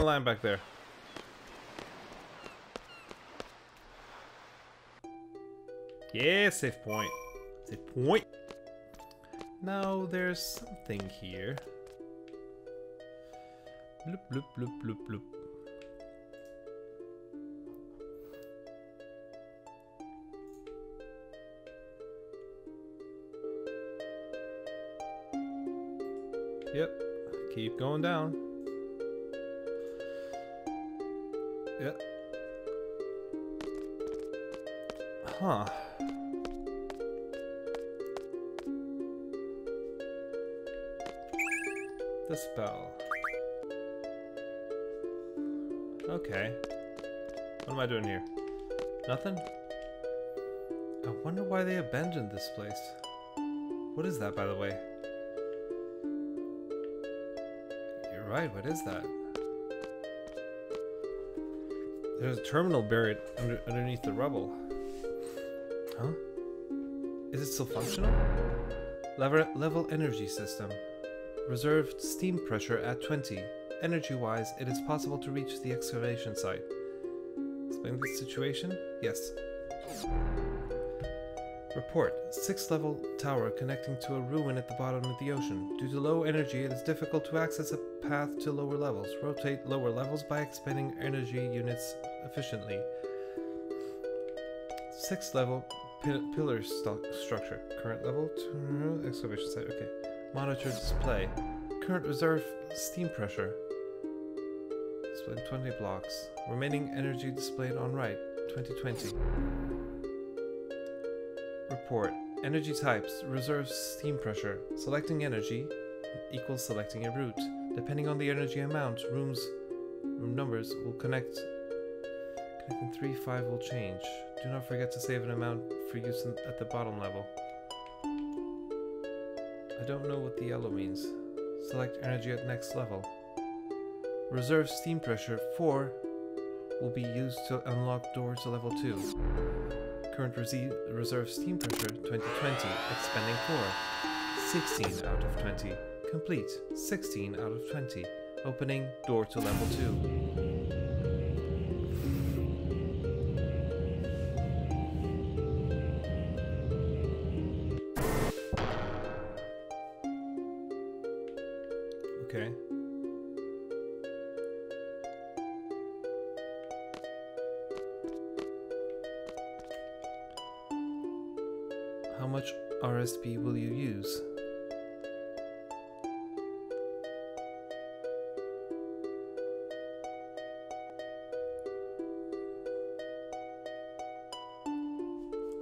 line back there. Yeah, save point. Save point. Now there's something here. Bloop, bloop, bloop, bloop, bloop. Yep, keep going down. Yep. Huh. The spell. Okay. What am I doing here? Nothing? I wonder why they abandoned this place. What is that, by the way? You're right, what is that? There's a terminal buried underneath the rubble. Huh? Is it still functional? Level energy system. Reserved steam pressure at 20. Energy-wise, it is possible to reach the excavation site. Explain the situation? Yes. Report. 6th level tower connecting to a ruin at the bottom of the ocean. Due to low energy, it is difficult to access a path to lower levels. Rotate lower levels by expending energy units efficiently. 6th level pillar structure. Current level 2 excavation site. Okay. Monitor display. Current reserve steam pressure. Displayed 20 blocks. Remaining energy displayed on right. 2020. Report. Energy types. Reserve steam pressure. Selecting energy equals selecting a route. Depending on the energy amount, room numbers will connect. Connecting 3, 5 will change. Do not forget to save an amount for use at the bottom level. I don't know what the yellow means. Select energy at next level. Reserve steam pressure 4 will be used to unlock door to level 2. Current reserve steam pressure 2020. Expending 4. 16 out of 20. Complete. 16 out of 20. Opening door to level 2. Okay. How much RSP will you use?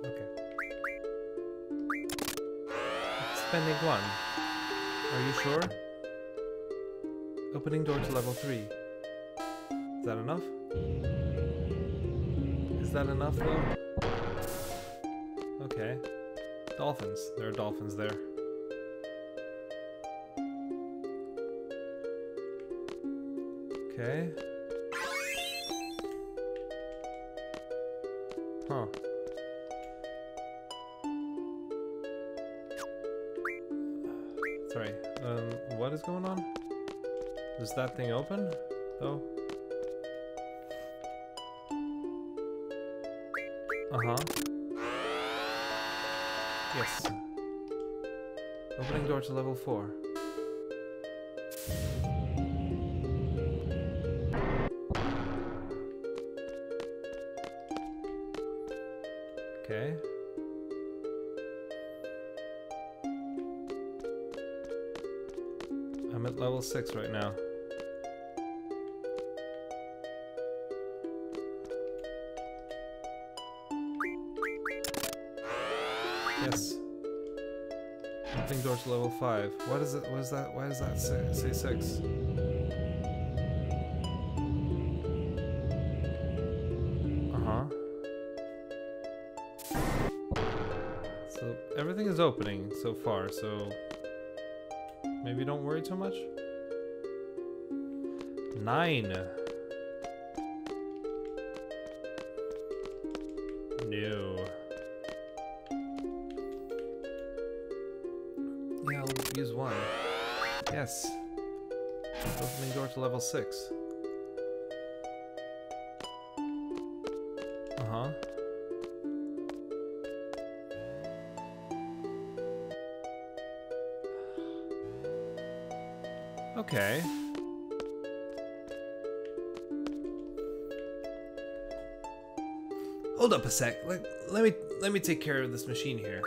Okay. Spending 1. Are you sure? Opening door to level 3. Is that enough? Is that enough though? Okay. Dolphins. There are dolphins there. Okay. Huh. Sorry. What is going on? Does that thing open, though? Uh-huh. Yes. Opening door to level 4. Okay. I'm at level 6 right now. Yes. Opening door to level 5. What is it? What is that? Why does that say 6? Uh-huh. So everything is opening so far, so maybe don't worry too much. 9. No. Yeah, I'll use 1. Yes. Opening door to level 6. Uh-huh. Okay. Hold up a sec. Let me take care of this machine here.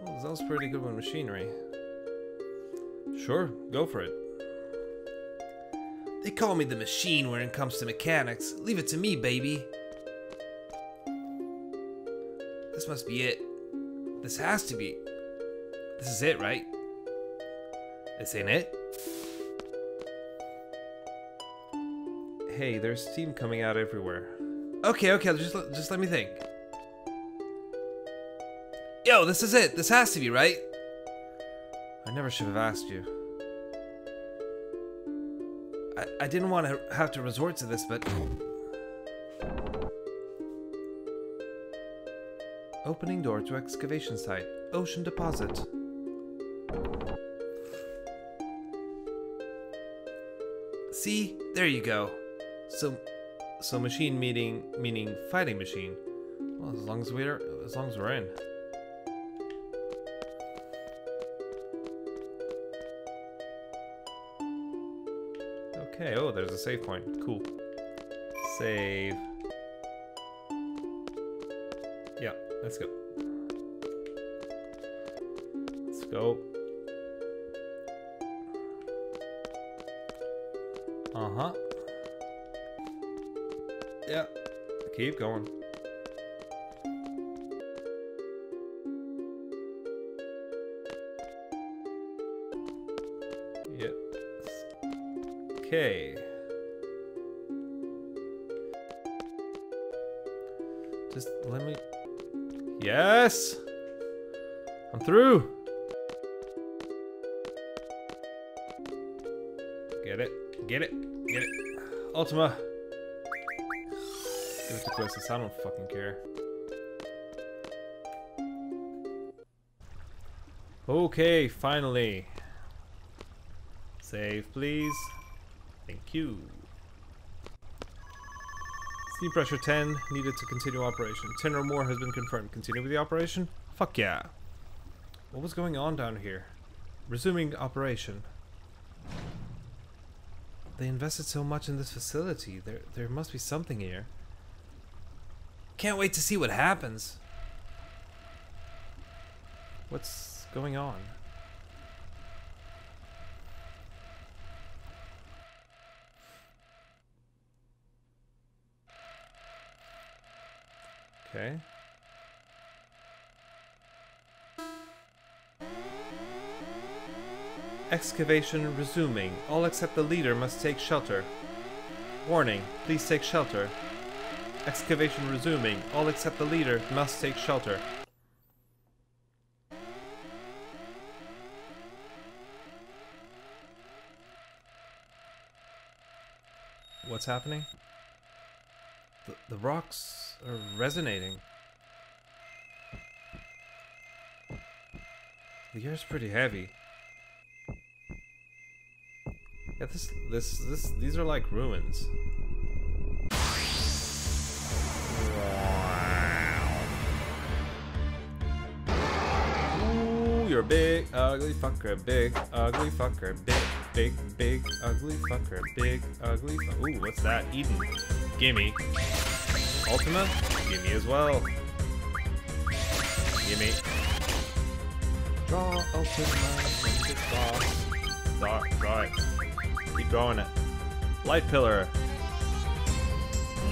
Well, that was pretty good with machinery. Sure, go for it. They call me the machine when it comes to mechanics. Leave it to me, baby. This must be it. This has to be. This is it, right? This ain't it? Hey, there's steam coming out everywhere. Okay, just let me think. Yo, this is it. This has to be, right? I never should have asked you. I didn't want to have to resort to this, but... Opening door to excavation site. Ocean deposit. See? There you go. So machine meaning fighting machine. Well, as long as we're in. Okay, oh, there's a save point. Cool. Save. Yeah, let's go. Let's go. Uh-huh. Yeah, keep going. Yes. Okay. Just let me... Yes! I'm through! Get it, get it, get it. Ultima! Give it to Quistis, I don't fucking care. Okay, finally. Save, please. Thank you. Steam pressure 10 needed to continue operation. 10 or more has been confirmed. Continue with the operation? Fuck yeah. What was going on down here? Resuming operation. They invested so much in this facility. There must be something here. Can't wait to see what happens. What's going on? Okay. Excavation resuming. All except the leader must take shelter. Warning, please take shelter. Excavation resuming. All except the leader must take shelter. What's happening? The rocks are resonating. The air's pretty heavy. Yeah, these are like ruins. Ooh, you're a big, ugly fucker, big, ugly fucker, big, ugly fucker, big, ugly fucker. Ooh, what's that? Eden. Gimme. Ultima? Gimme as well. Gimme. Draw Ultima from this boss. Draw it. Keep drawing it. Light pillar.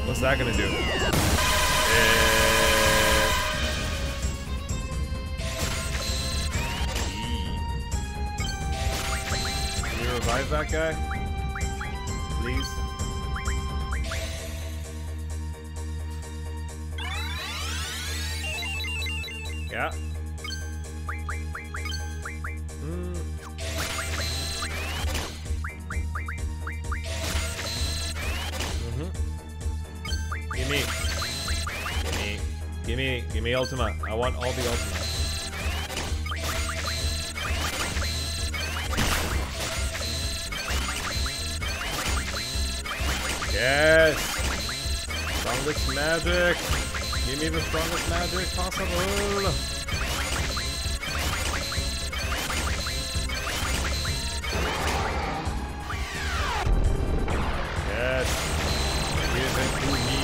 What's that gonna do? Can you revive that guy? Please? Yeah. Give me Ultima. I want all the Ultima. Yes. Strongest magic! Give me the strongest magic possible! Yes! Give it to me!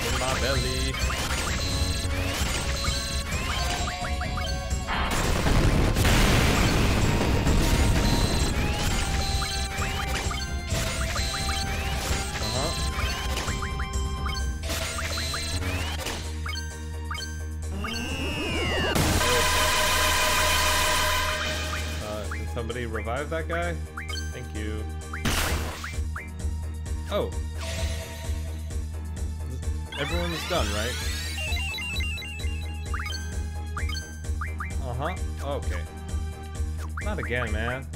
In my belly! Somebody revive that guy? Thank you. Oh. Everyone's done, right? Uh-huh. Okay. Not again, man.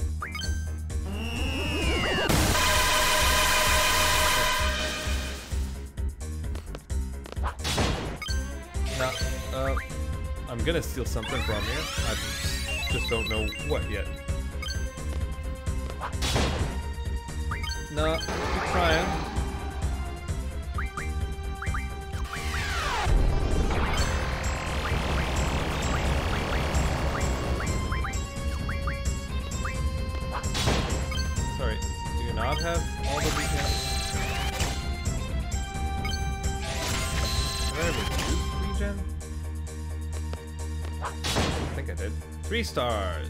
Now, I'm gonna steal something from you. I just don't know what yet. No, keep trying. Sorry, do you not have all the regen? Have I ever used regen? I think I did. 3 stars!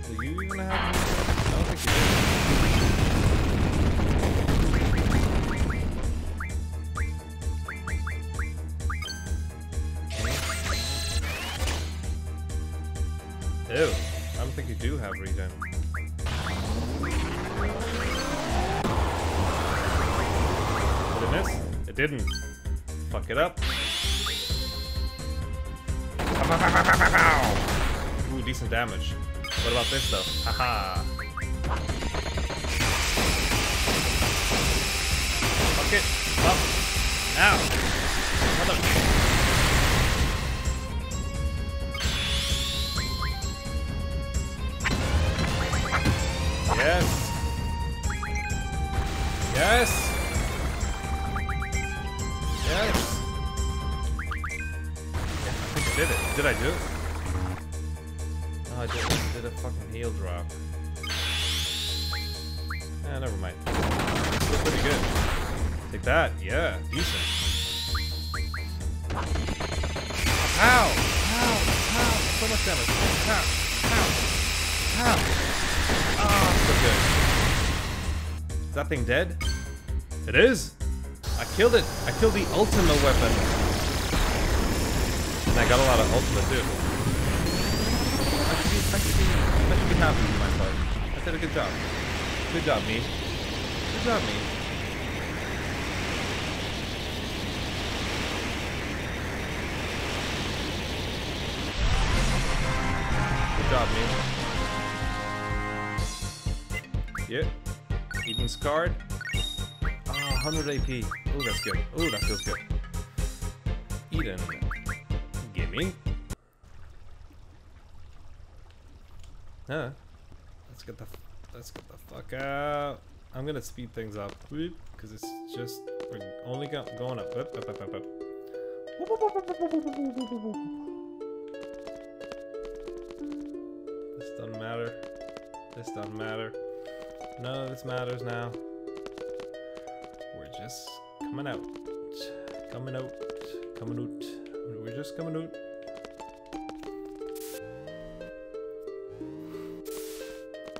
Do you even have? I don't think you do. Ew, I don't think you do have regen. Did it miss? It didn't. Fuck it up. Ooh, decent damage. What about this though? Haha. Fuck it. Up. Ow. Mother. Yes. Yes. Yes. Yeah, I think I did it. Did I do it? I did a fucking heal drop. Ah, never mind. Still pretty good. Take that, yeah, decent. Ow! Ow! Ow! So much damage. Ow! Ow! Ow! Ah, so good. Is that thing dead? It is! I killed it! I killed the ultimate weapon! And I got a lot of ultimate too. I should be happy with myself. I did a good job. Good job, me. Good job, me. Good job, me. Yeah. Even scarred. Ah, 100 AP. Oh, that's good. Oh, that feels good. Eden. Gimme. Huh. Let's get the fuck out. I'm gonna speed things up because it's just we're only going up. Up. This doesn't matter. This doesn't matter. None of this matters now. We're just coming out. Coming out. Coming out. We're just coming out.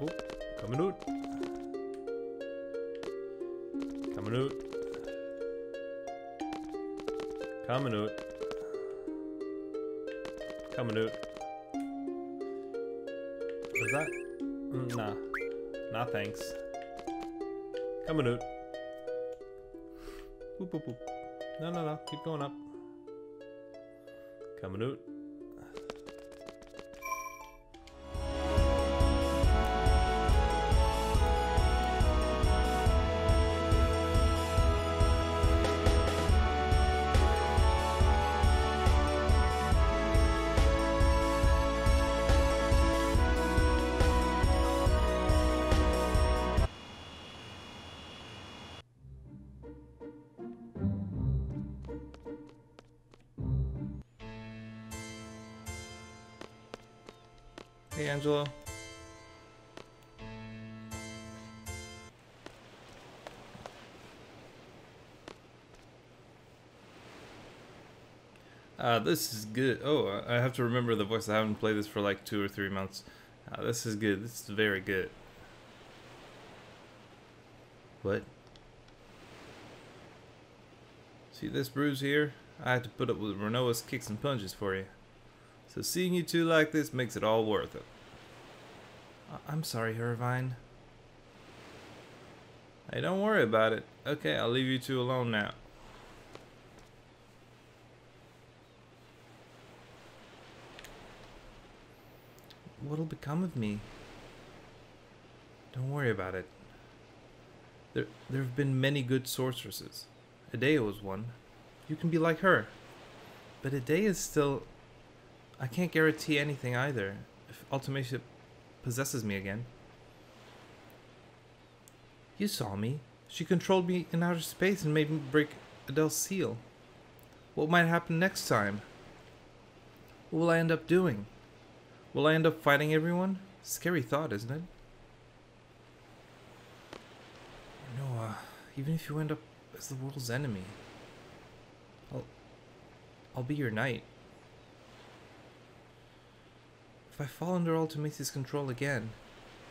Oh, coming out. Coming out. Coming out. Coming out. Is that? Nah. Nah, thanks. Coming out. Boop, boop, boop. No. Keep going up. Coming out. Hey, Angelo. This is good. Oh, I have to remember the voice. I haven't played this for like 2 or 3 months. This is good. This is very good. What? See this bruise here? I had to put up with Renoa's kicks and punches for you. So seeing you two like this makes it all worth it. I'm sorry, Irvine. Hey, don't worry about it. Okay, I'll leave you two alone now. What'll become of me? Don't worry about it. There have been many good sorceresses. Adea was one. You can be like her. But Adea is still... I can't guarantee anything either. If Ultimacia possesses me again. You saw me. She controlled me in outer space and made me break Adele's seal. What might happen next time? What will I end up doing? Will I end up fighting everyone? Scary thought, isn't it? No, even if you end up as the world's enemy, I'll be your knight. If I fall under Ultimacia's control again,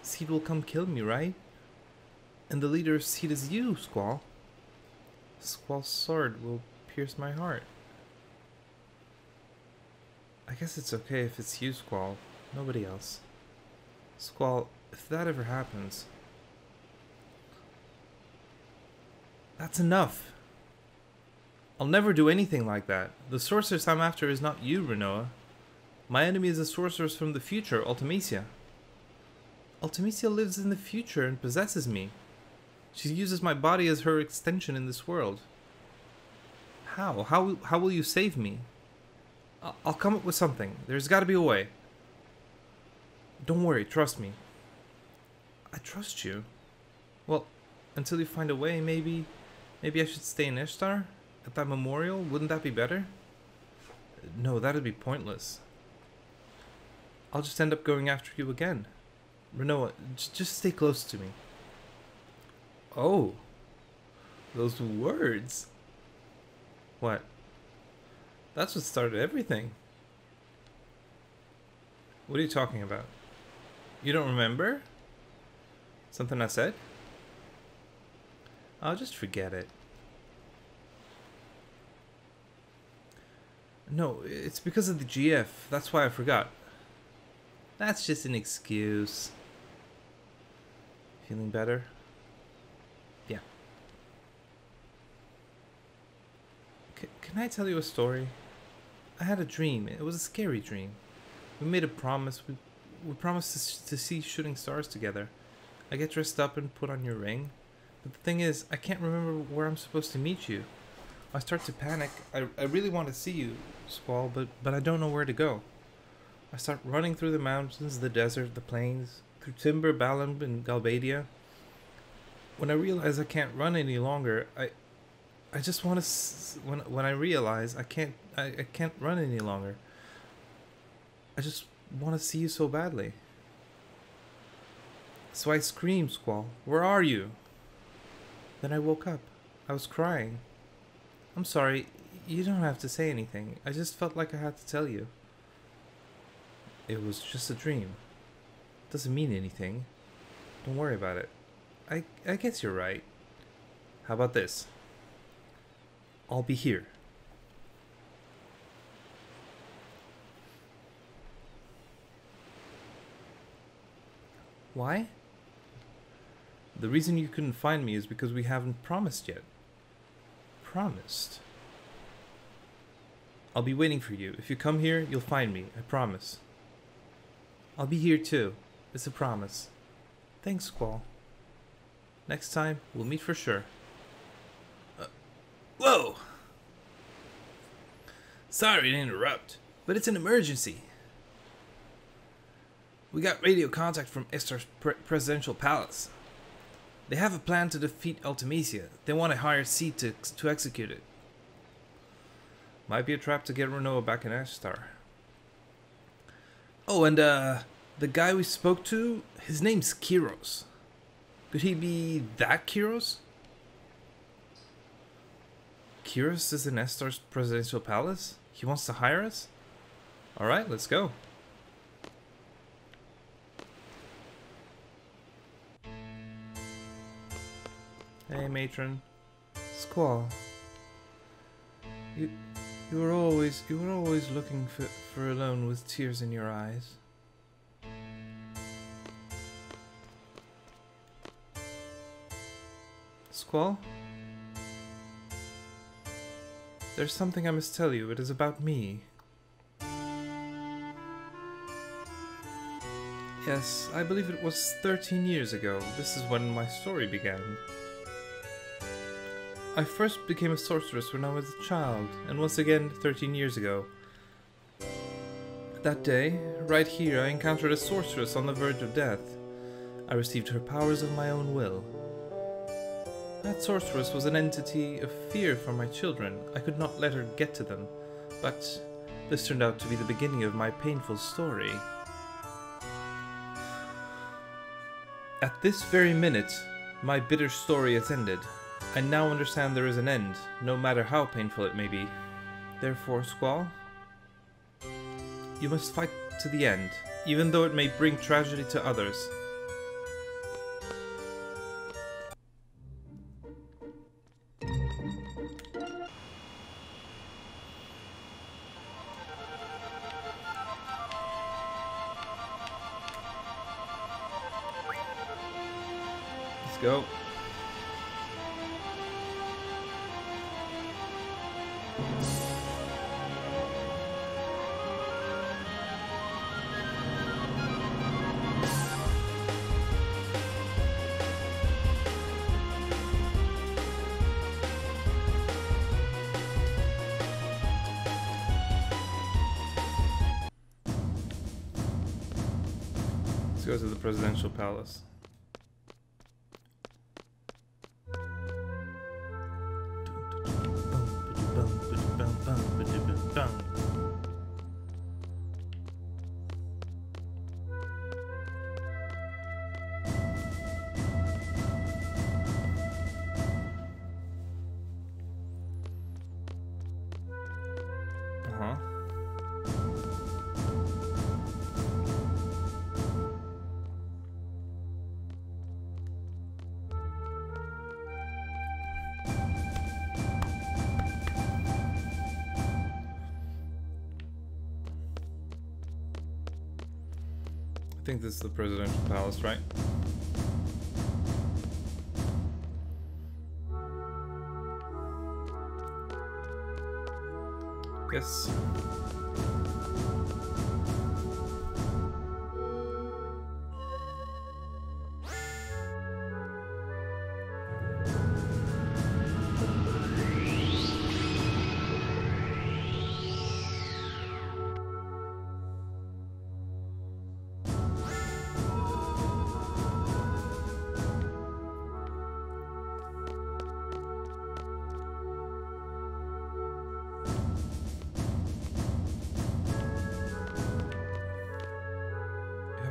Seed will come kill me, right? And the leader of Seed is you, Squall. Squall's sword will pierce my heart. I guess it's okay if it's you, Squall. Nobody else. Squall, if that ever happens... That's enough. I'll never do anything like that. The sorceress I'm after is not you, Renoa. My enemy is a sorceress from the future, Ultimacia. Ultimacia lives in the future and possesses me. She uses my body as her extension in this world. How? How will you save me? I'll come up with something. There's got to be a way. Don't worry, trust me. I trust you. Well, until you find a way, maybe I should stay in Ishtar? At that memorial? Wouldn't that be better? No, that'd be pointless. I'll just end up going after you again. Renoa, just stay close to me. Oh. Those words. What? That's what started everything. What are you talking about? You don't remember? Something I said? I'll just forget it. No, it's because of the GF. That's why I forgot. That's just an excuse. Feeling better? Yeah. Can I tell you a story? I had a dream. It was a scary dream. We made a promise. We promised to see shooting stars together. I get dressed up and put on your ring. But the thing is, I can't remember where I'm supposed to meet you. I start to panic. I really want to see you, Squall, but I don't know where to go. I start running through the mountains, the desert, the plains, through Timber, Balam, and Galbadia. When I realize I can't run any longer, I just want to... When I realize I can't run any longer, I just want to see you so badly. So I screamed, Squall, where are you? Then I woke up. I was crying. I'm sorry, you don't have to say anything. I just felt like I had to tell you. It was just a dream. Doesn't mean anything. Don't worry about it. I guess you're right. How about this? I'll be here. Why? The reason you couldn't find me is because we haven't promised yet. Promised? I'll be waiting for you. If you come here, you'll find me. I promise. I'll be here too. It's a promise. Thanks, Squall. Next time, we'll meet for sure. Whoa! Sorry to interrupt, but it's an emergency. We got radio contact from Ishtar's presidential palace. They have a plan to defeat Ultimacia. They want a higher seat to execute it. Might be a trap to get Renoa back in Ishtar. Oh, and The guy we spoke to, his name's Kiros. Could he be that Kiros? Kiros is in Estar's presidential palace? He wants to hire us? Alright, let's go. Hey, matron. Squall. You were always looking for alone with tears in your eyes. Squall? There's something I must tell you. It is about me. Yes, I believe it was 13 years ago. This is when my story began. I first became a sorceress when I was a child, and once again 13 years ago. That day, right here, I encountered a sorceress on the verge of death. I received her powers of my own will. That sorceress was an entity of fear for my children. I could not let her get to them, but this turned out to be the beginning of my painful story. At this very minute, my bitter story has ended. I now understand there is an end, no matter how painful it may be. Therefore, Squall, you must fight to the end, even though it may bring tragedy to others. Let's go. Let's go to the presidential palace. I think this is the presidential palace, right? Yes.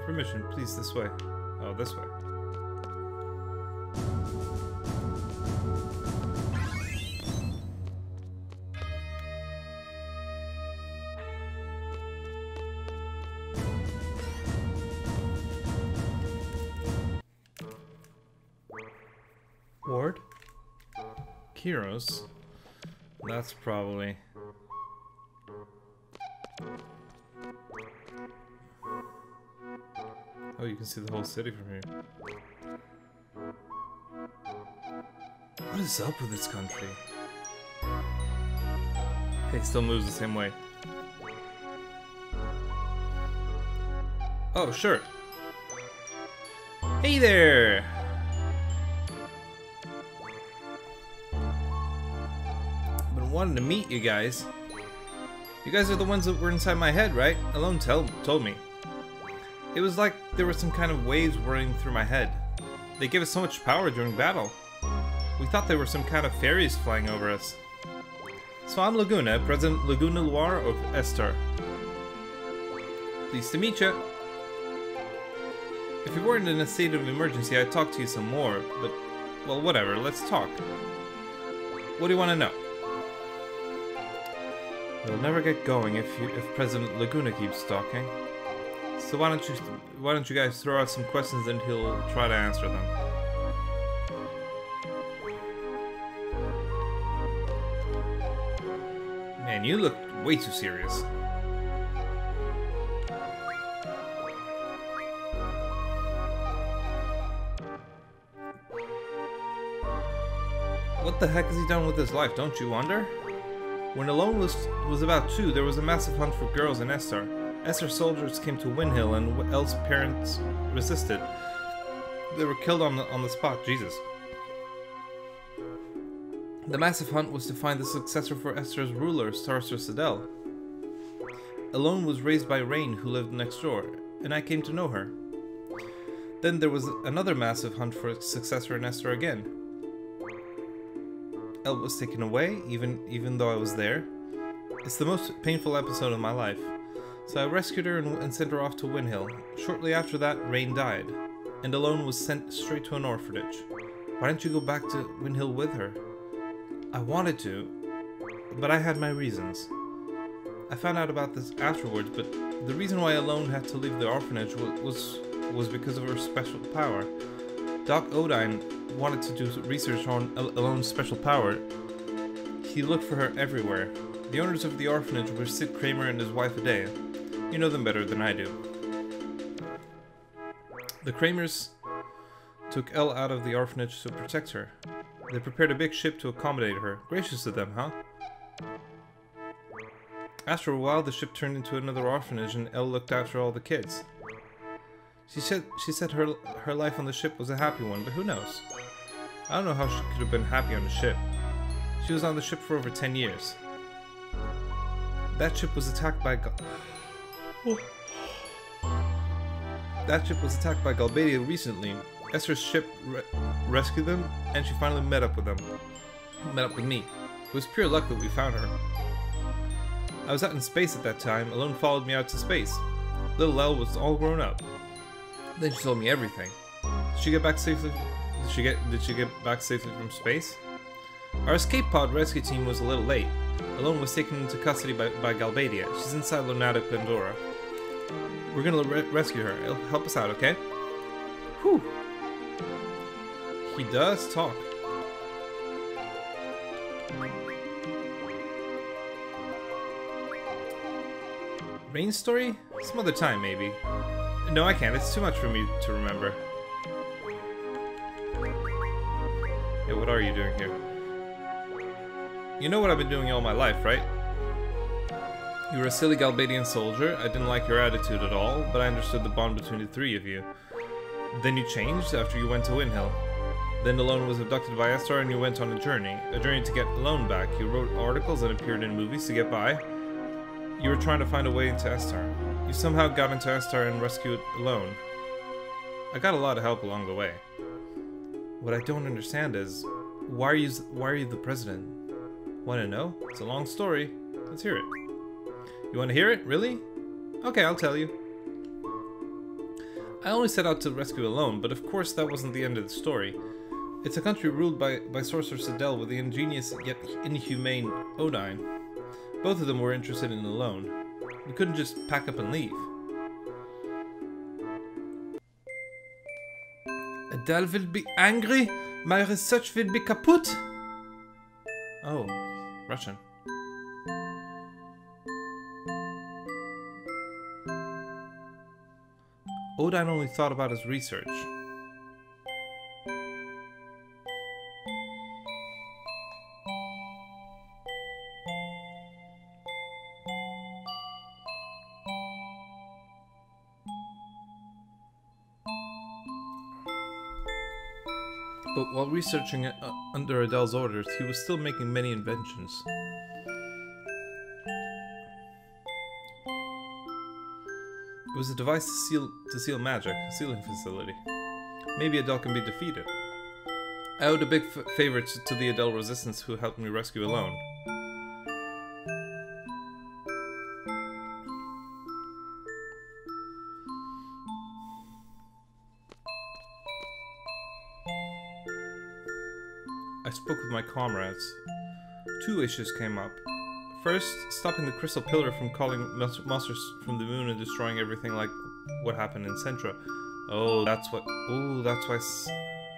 Permission, please, this way. Oh, this way. Ward? Kiros? That's probably... Oh, you can see the whole city from here. What is up with this country? Hey, still moves the same way. Oh, sure. Hey there! I've been wanting to meet you guys. You guys are the ones that were inside my head, right? Alone told me. It was like there were some kind of waves whirling through my head. They gave us so much power during battle. We thought there were some kind of fairies flying over us. So I'm Laguna, President Laguna Loire of Estar. Pleased to meet you. If you weren't in a state of emergency, I'd talk to you some more, but, well, whatever, let's talk. What do you want to know? It'll never get going if President Laguna keeps talking. So why don't you guys throw out some questions and he'll try to answer them. Man, you look way too serious. What the heck has he done with his life, don't you wonder? When Alone was about 2, there was a massive hunt for girls in Estar. Estar soldiers came to Windhill and Elle's parents resisted. They were killed on the spot, Jesus. The massive hunt was to find the successor for Estar's ruler, Sarcer Sidel. Alone was raised by Rain, who lived next door, and I came to know her. Then there was another massive hunt for a successor in Estar again. Elle was taken away, even though I was there. It's the most painful episode of my life. So I rescued her and sent her off to Windhill. Shortly after that, Rain died, and Alone was sent straight to an orphanage. Why didn't you go back to Windhill with her? I wanted to, but I had my reasons. I found out about this afterwards, but the reason why Alone had to leave the orphanage was because of her special power. Doc Odine wanted to do research on Alone's special power. He looked for her everywhere. The owners of the orphanage were Sid Kramer and his wife Adea. You know them better than I do. The Kramers took Elle out of the orphanage to protect her. They prepared a big ship to accommodate her. Gracious of them, huh? After a while, the ship turned into another orphanage and Elle looked after all the kids. She said her life on the ship was a happy one, but who knows? I don't know how she could have been happy on the ship. She was on the ship for over 10 years. That ship was attacked by Galbadia recently. Esther's ship rescued them, and she finally met up with me. It was pure luck that we found her. I was out in space at that time. Alone followed me out to space. Little Elle was all grown up. Then she told me everything. Did she get back safely? Did she get back safely from space? Our escape pod rescue team was a little late. Alone was taken into custody by Galbadia. She's inside Lunatic Pandora. We're gonna rescue her. It'll help us out, okay? Whew. He does talk. Rain's story? Some other time, maybe. No, I can't. It's too much for me to remember. Hey, what are you doing here? You know what I've been doing all my life, right? You were a silly Galbadian soldier. I didn't like your attitude at all, but I understood the bond between the three of you. Then you changed after you went to Windhill. Then Alone was abducted by Estar and you went on a journey to get Alone back. You wrote articles and appeared in movies to get by. You were trying to find a way into Estar. You somehow got into Estar and rescued Alone. I got a lot of help along the way. What I don't understand is, why are you the president? Want to know? It's a long story. Let's hear it. You want to hear it? Really? Okay, I'll tell you. I only set out to rescue Alone, but of course that wasn't the end of the story. It's a country ruled by Sorcerer Sidel with the ingenious yet inhumane Odine. Both of them were interested in Alone. We couldn't just pack up and leave. Adele will be angry. My research will be kaput. Oh, Russian. Odine only thought about his research. But while researching under Adele's orders, he was still making many inventions. It was a device to seal magic, a sealing facility. Maybe Adele can be defeated. I owed a big favor to the Adele resistance who helped me rescue Alone. I spoke with my comrades. Two issues came up. First, stopping the crystal pillar from calling monsters from the moon and destroying everything like what happened in Centra. Oh, that's what... Oh, that's why...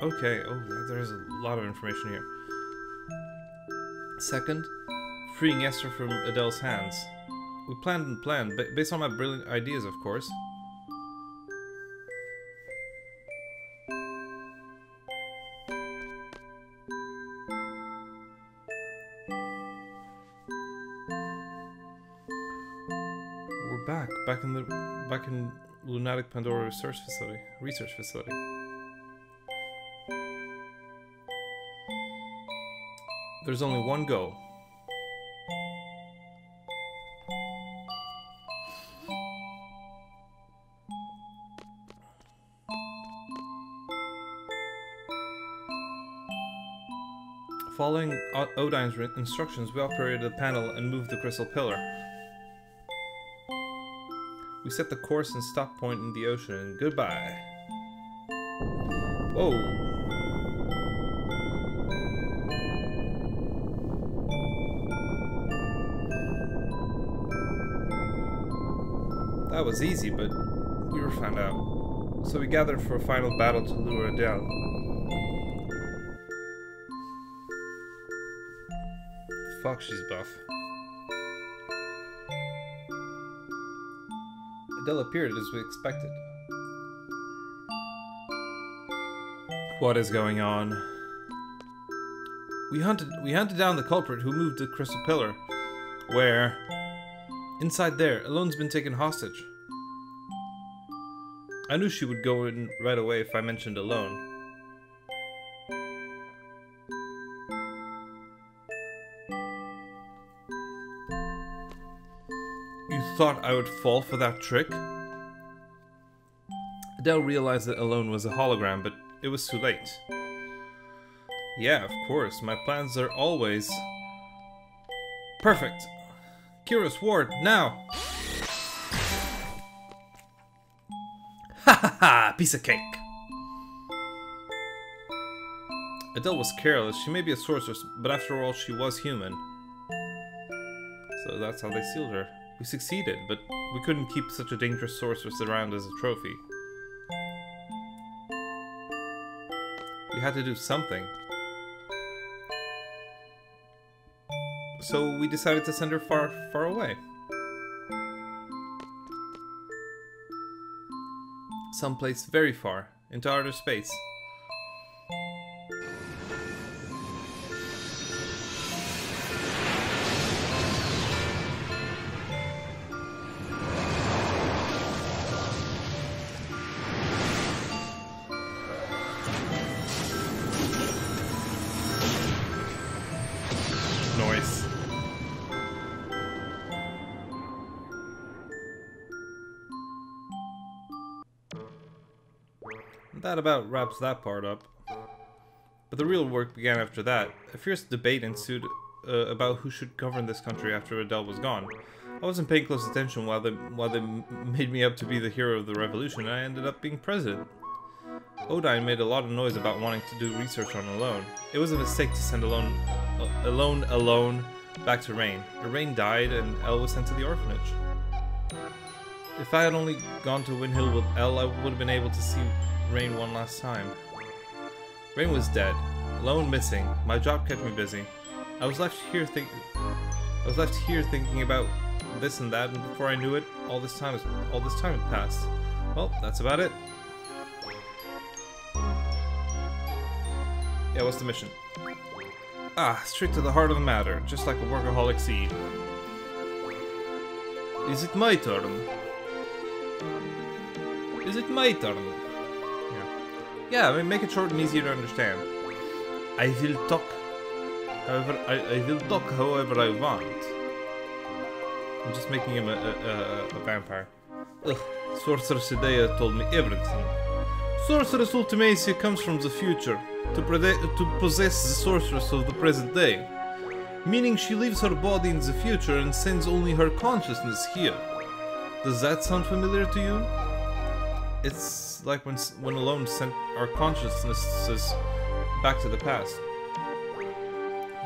Okay, oh, there's a lot of information here. Second, freeing Esther from Adele's hands. We planned and planned, based on my brilliant ideas, of course. Back in Lunatic Pandora research facility. There's only one goal. Following Odine's instructions, we operated the panel and moved the crystal pillar. We set the course and stop point in the ocean, and goodbye. Whoa. That was easy, but we were found out. So we gathered for a final battle to lure Adele. Fuck, she's buff. Adele appeared as we expected. What is going on? We hunted down the culprit who moved the crystal pillar. Where? Inside there, Alone's been taken hostage. I knew she would go in right away if I mentioned Alone. You thought I would fall for that trick? Adele realized that Alone was a hologram, but it was too late. Yeah, of course, my plans are always... Perfect! Kira's ward, now! Ha ha ha! Piece of cake! Adele was careless. She may be a sorceress, but after all, she was human. So that's how they sealed her. We succeeded, but we couldn't keep such a dangerous sorceress around as a trophy. We had to do something. So we decided to send her far, far away. Someplace very far, into outer space. Noise. That about wraps that part up. But the real work began after that. A fierce debate ensued about who should govern this country after Adele was gone. I wasn't paying close attention while they made me up to be the hero of the revolution, and I ended up being president. Odine made a lot of noise about wanting to do research on Alone. It was a mistake to send Alone back to Rain. Rain died and Elle was sent to the orphanage. If I had only gone to Windhill with Elle, I would have been able to see Rain one last time. Rain was dead. Alone missing. My job kept me busy. I was left here thinking about this and that, and before I knew it, all this time had passed. Well, that's about it. Yeah, what's the mission? Ah, straight to the heart of the matter, just like a workaholic seed. Is it my turn? Is it my turn? Yeah, I mean, make it short and easier to understand. I will talk. However, I will talk however I want. I'm just making him a vampire. Ugh, Sorceress Hidea told me everything. Sorceress Ultimacia comes from the future to possess the sorceress of the present day. Meaning she leaves her body in the future and sends only her consciousness here. Does that sound familiar to you? It's like when Alone sent our consciousnesses back to the past.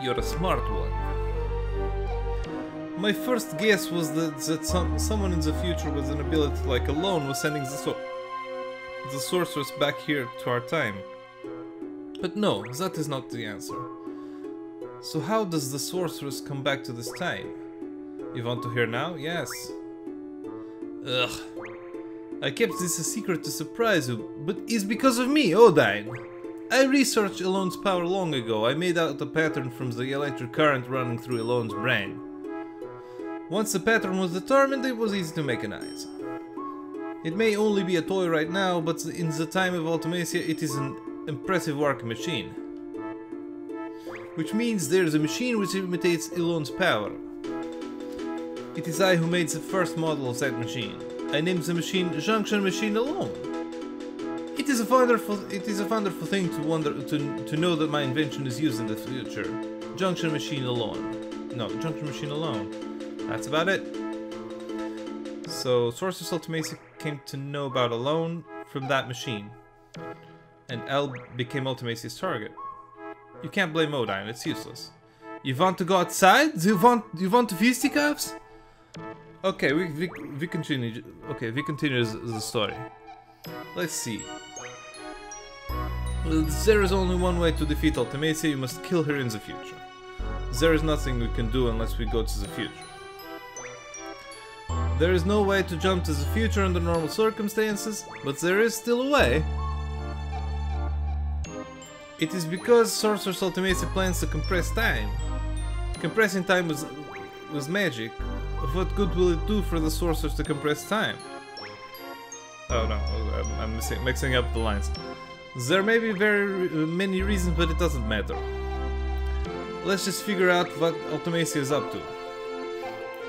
You're a smart one. My first guess was that someone in the future with an ability like Alone was sending the sorceress back here to our time. But no, that is not the answer. So how does the sorceress come back to this time? You want to hear now? Yes. Ugh. I kept this a secret to surprise you, but it's because of me, Odine. I researched Elone's power long ago. I made out a pattern from the electric current running through Elone's brain. Once the pattern was determined, it was easy to mechanize. It may only be a toy right now, but in the time of Ultimacia, it is an impressive working machine. Which means there is a machine which imitates Elone's power. It is I who made the first model of that machine. I named the machine Junction Machine Alone. It is a wonderful thing to know that my invention is used in the future. Junction Machine Alone. No, Junction Machine Alone. That's about it. So Sorceress Ultimacia came to know about Alone from that machine. And L became Ultimacia's target. You can't blame Odine, it's useless. You want to go outside? You want fisticuffs? Okay, we continue. Okay, we continue the story. Let's see. Well, there is only one way to defeat Ultimacia. You must kill her in the future. There is nothing we can do unless we go to the future. There is no way to jump to the future under normal circumstances, but there is still a way. It is because Sorceress Ultimacia plans to compress time. Compressing time was magic. What good will it do for the sorceress to compress time? Oh no, I'm mixing up the lines. There may be very many reasons, but it doesn't matter. Let's just figure out what Ultimacia is up to.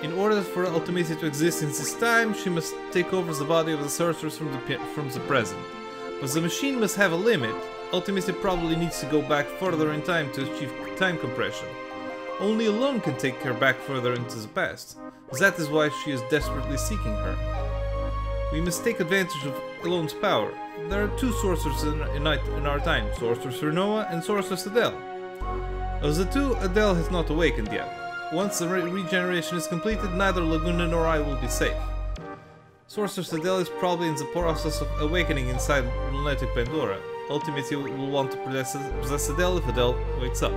In order for Ultimacia to exist in this time, she must take over the body of the sorceress from the present. But the machine must have a limit. Ultimacia probably needs to go back further in time to achieve time compression. Only Alone can take her back further into the past. That is why she is desperately seeking her. We must take advantage of Alone's power. There are two sorcerers in our time, Sorceress Renoa and Sorceress Adele. Of the two, Adele has not awakened yet. Once the regeneration is completed, neither Laguna nor I will be safe. Sorceress Adele is probably in the process of awakening inside Lunatic Pandora. Ultimately, will want to possess Adele if Adele wakes up.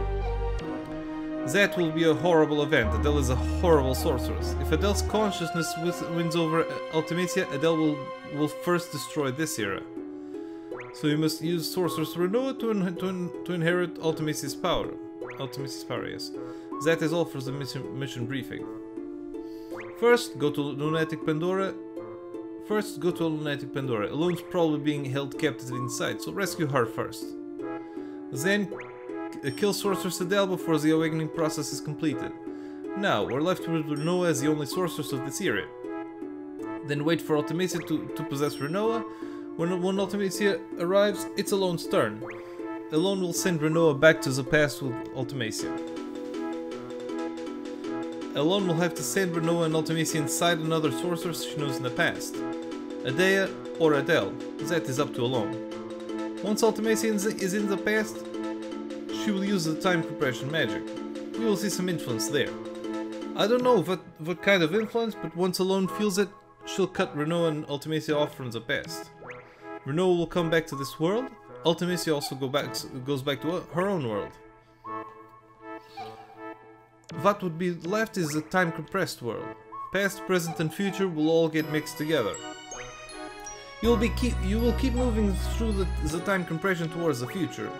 That will be a horrible event. Adele is a horrible sorceress. If Adele's consciousness wins over Ultimacia, Adele will first destroy this era. So you must use Sorceress Renoa to inherit Ultimacia's power. Ultimacia's power, yes. That is all for the mission briefing. First, go to Lunatic Pandora. Alone's probably being held captive inside, so rescue her first. Then, kill Sorceress Adele before the awakening process is completed. Now, we're left with Renoa as the only sorceress of this era. Then wait for Ultimacia to possess Renoa. When Ultimacia arrives, it's Alone's turn. Alone will send Renoa back to the past with Ultimacia. Alone will have to send Renoa and Ultimacia inside another sorceress she knows in the past. Adea or Adele, that is up to Alone. Once Ultimacia is in the past, she will use the time compression magic. We will see some influence there. I don't know what kind of influence, but once Alone feels it, she'll cut Renoa and Ultimacia off from the past. Renoa will come back to this world. Ultimacia also goes back to her own world. What would be left is a time compressed world. Past, present and future will all get mixed together. You will keep moving through the time compression towards the future.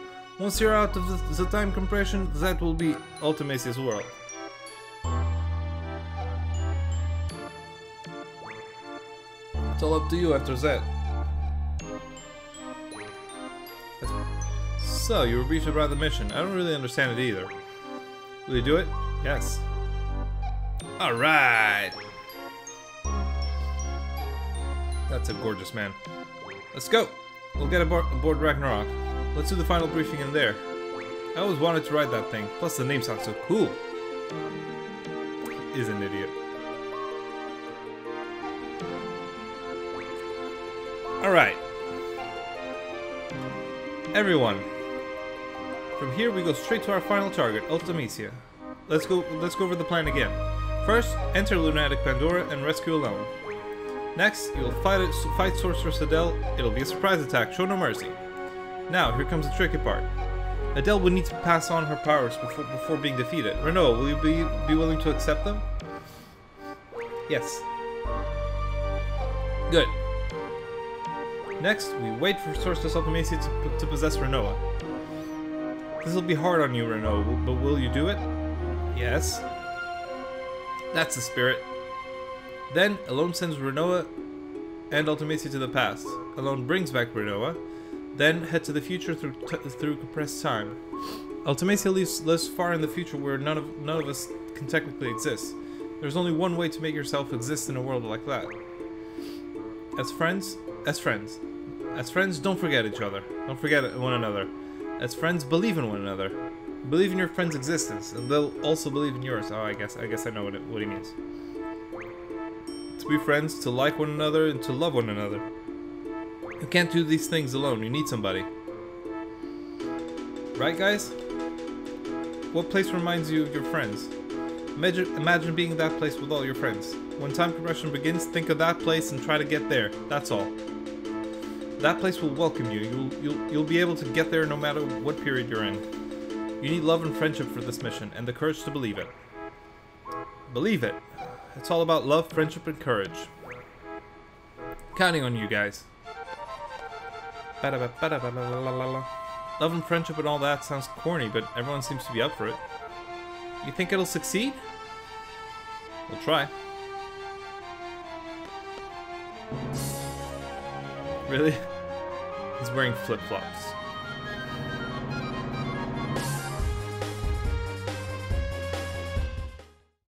Once you're out of the time compression, that will be Ultimacia's world. It's all up to you after that. So, you were briefed about the mission. I don't really understand it either. Will you do it? Yes. Alright! That's a gorgeous man. Let's go! We'll get aboard Ragnarok. Let's do the final briefing in there. I always wanted to ride that thing. Plus the name sounds so cool. He's an idiot. Alright. Everyone. From here we go straight to our final target, Ultimecia. Let's go over the plan again. First, enter Lunatic Pandora and rescue alone. Next, you will fight Sorceress Adele. It'll be a surprise attack, show no mercy. Now, here comes the tricky part. Adele will need to pass on her powers before being defeated. Renault, will you be willing to accept them? Yes. Good. Next, we wait for Sorceress Ultimecia to possess Renoa. This will be hard on you, Renault, but will you do it? Yes. That's the spirit. Then, Alone sends Renoa and Ultimecia to the past. Alone brings back Renoa. Then, head to the future through compressed time. Ultimecia lives far in the future where none of us can technically exist. There's only one way to make yourself exist in a world like that. As friends, don't forget each other. Don't forget one another. As friends, believe in one another. Believe in your friend's existence, and they'll also believe in yours. Oh, I guess I know what he means. To be friends, to like one another, and to love one another. You can't do these things alone. You need somebody. Right, guys? What place reminds you of your friends? Imagine being that place with all your friends. When time compression begins, think of that place and try to get there. That's all. That place will welcome you. You'll be able to get there no matter what period you're in. You need love and friendship for this mission, and the courage to believe it. Believe it. It's all about love, friendship, and courage. Counting on you guys. Love and friendship and all that sounds corny, but everyone seems to be up for it. You think it'll succeed? We'll try. Really? He's wearing flip-flops.